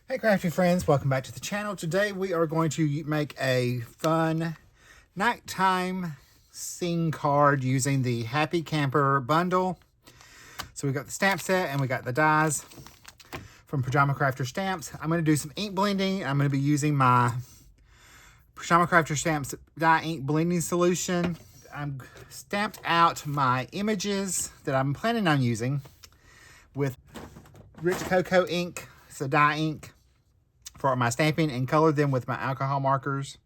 Hey crafty friends, welcome back to the channel. Today we are going to make a fun nighttime scene card using the Happy Camper bundle. So we got the stamp set and we got the dies from Pajama Crafter Stamps. I'm going to do some ink blending. I'm going to be using my Pajama Crafter Stamps dye ink blending solution. I'm stamped out my images that I'm planning on using with rich cocoa ink, so dye ink, for my stamping, and colored them with my alcohol markers.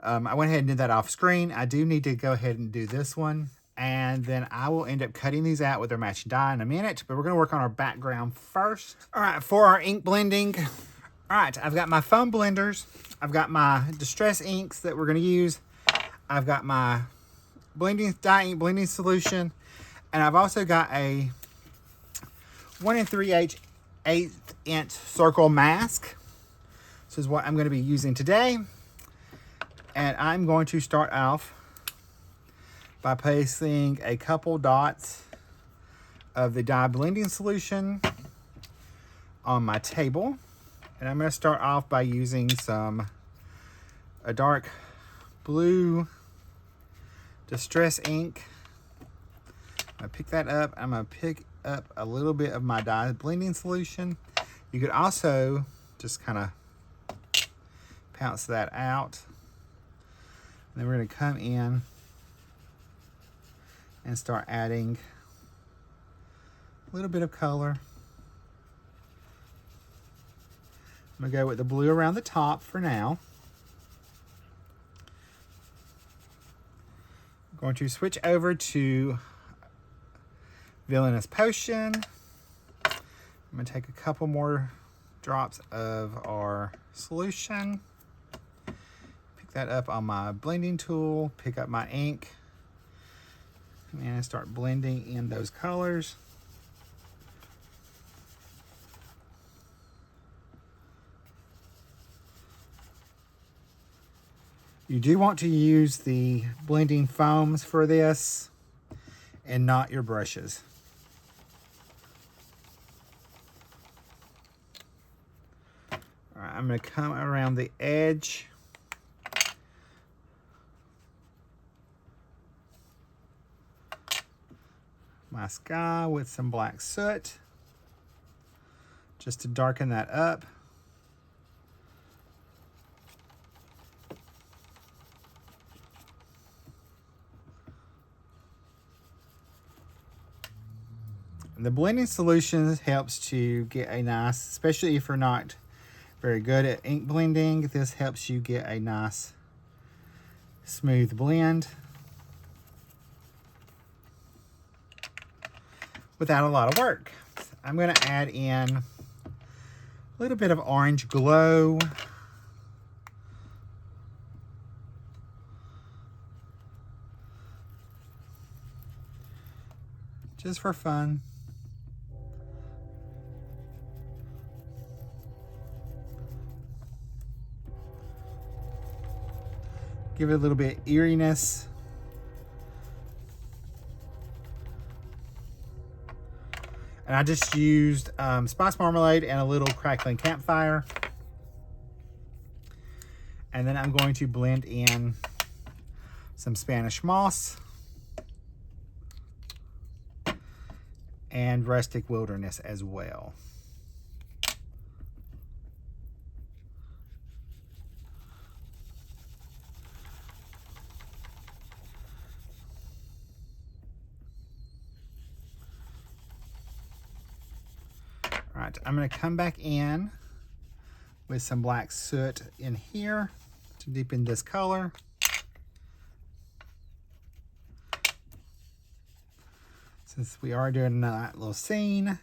I went ahead and did that off screen. I do need to go ahead and do this one, and then I will end up cutting these out with their matching dye in a minute, but we're going to work on our background first. All right, for our ink blending, all right, I've got my foam blenders. I've got my distress inks that we're going to use. I've got my blending dye ink blending solution, and I've also got a 1 3/8 inch circle mask. This is what I'm going to be using today. And I'm going to start off by placing a couple dots of the dye blending solution on my table. And I'm going to start off by using a dark blue distress ink. I'm going to pick that up. I'm going to pick up a little bit of my dye blending solution. You could also just kind of pounce that out. And then we're going to come in and start adding a little bit of color. I'm going to go with the blue around the top for now. I'm going to switch over to Villainous Potion. I'm going to take a couple more drops of our solution. That up on my blending tool, pick up my ink, and start blending in those colors. You do want to use the blending foams for this and not your brushes. All right, I'm going to come around the edge . My sky with some black soot just to darken that up. And the blending solution helps to get a nice, especially if you're not very good at ink blending, this helps you get a nice smooth blend without a lot of work. I'm going to add in a little bit of orange glow. Just for fun. Give it a little bit of eeriness. And I just used spice marmalade and a little crackling campfire. And then I'm going to blend in some Spanish moss and rustic wilderness as well. All right, I'm going to come back in with some black soot in here to deepen this color. Since we are doing a little scene.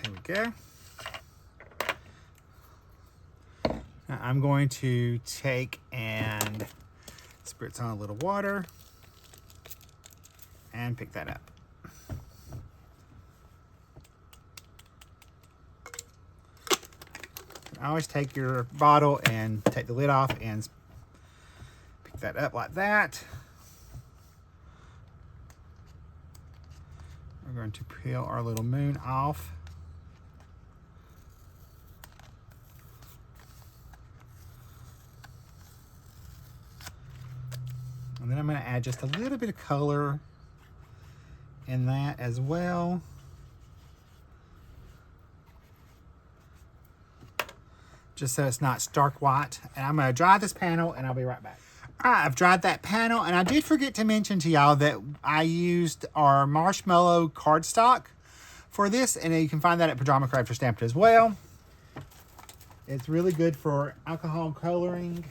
There we go. Now I'm going to take and spritz on a little water. and pick that up. Always take your bottle and take the lid off and pick that up like that. We're going to peel our little moon off. And then I'm going to add just a little bit of color in that as well. Just so it's not stark white. And I'm going to dry this panel and I'll be right back. All right, I've dried that panel, and I did forget to mention to y'all that I used our marshmallow cardstock for this, and you can find that at Pajama Crafter Stamped as well. It's really good for alcohol coloring.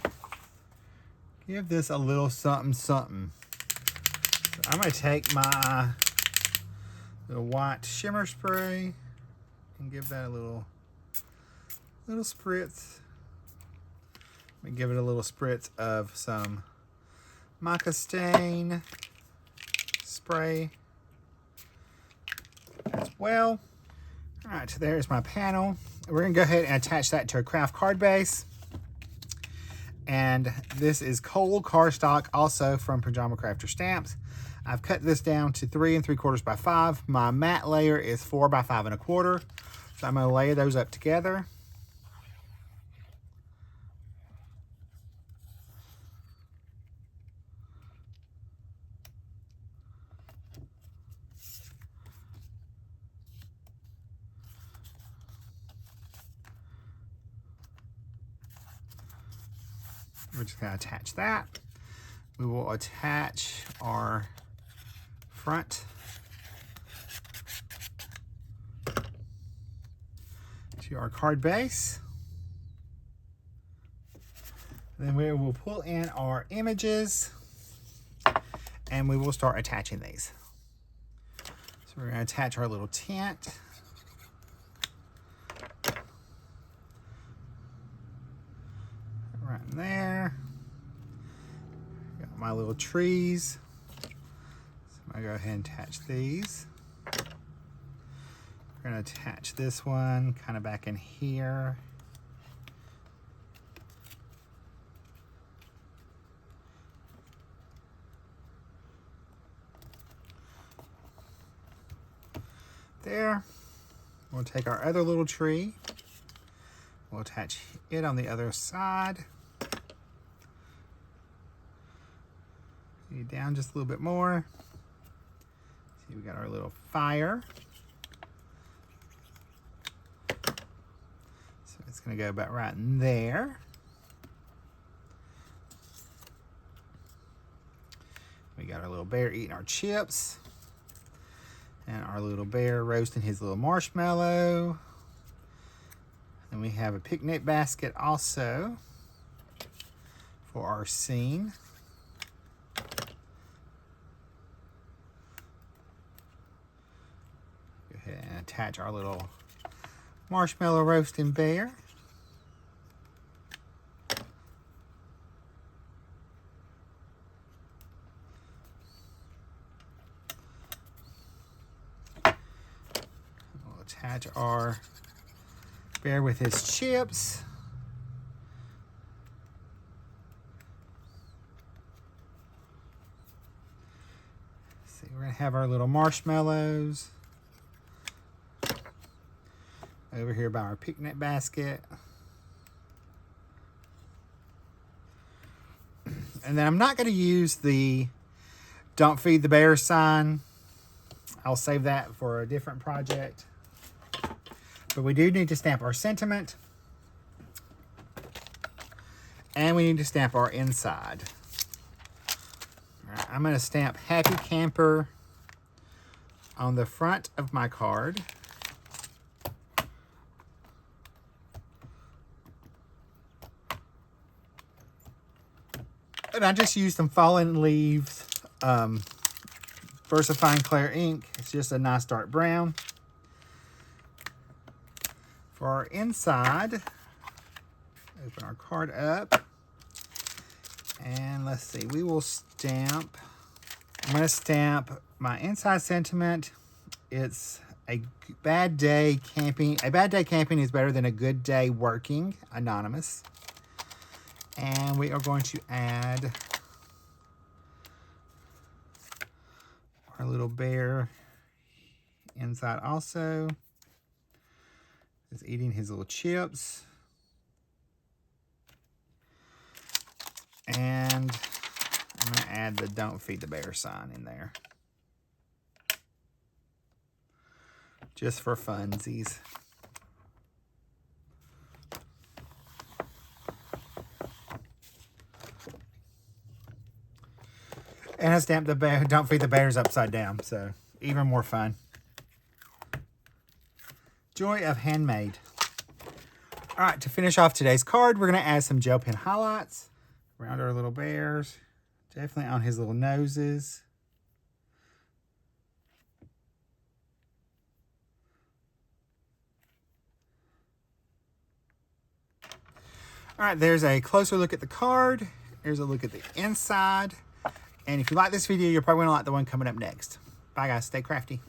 Give this a little something something. So I'm going to take my little white shimmer spray and give that a little spritz. Let me give it a little spritz of some mica stain spray as well. All right, so there's my panel. We're gonna go ahead and attach that to a craft card base. And this is cold cardstock, also from Pajama Crafter Stamps. I've cut this down to 3 3/4 by 5. My matte layer is 4 by 5 1/4. So I'm gonna layer those up together. We're just going to attach that. We will attach our front to our card base. Then we will pull in our images and we will start attaching these. So we're going to attach our little tent. Right in there. Got my little trees. So I'm gonna go ahead and attach these. We're gonna attach this one kind of back in here. There. We'll take our other little tree. We'll attach it on the other side. Down just a little bit more. See, we got our little fire. So it's going to go about right in there. We got our little bear eating our chips. And our little bear roasting his little marshmallow. And we have a picnic basket also for our scene. Go ahead and attach our little marshmallow roasting bear. We'll attach our bear with his chips. See, we're gonna have our little marshmallows over here by our picnic basket. And then I'm not gonna use the "Don't Feed the Bear" sign. I'll save that for a different project. But we do need to stamp our sentiment. And we need to stamp our inside. All right, I'm going to stamp Happy Camper on the front of my card. And I just used some Fallen Leaves VersaFine Clear ink. It's just a nice dark brown. For our inside, open our card up, and let's see, we will stamp I'm going to stamp my inside sentiment. It's a bad day camping. A bad day camping is better than a good day working. Anonymous. And we are going to add our little bear inside also. He's eating his little chips. And I'm going to add the "Don't Feed the Bear" sign in there. Just for funsies. And I stamped the bear, "Don't Feed the Bears" upside down, so even more fun. Joy of handmade. All right, to finish off today's card, we're going to add some gel pen highlights around our little bears. Definitely on his little noses. All right, there's a closer look at the card. There's a look at the inside. And if you like this video, you're probably going to like the one coming up next. Bye, guys. Stay crafty.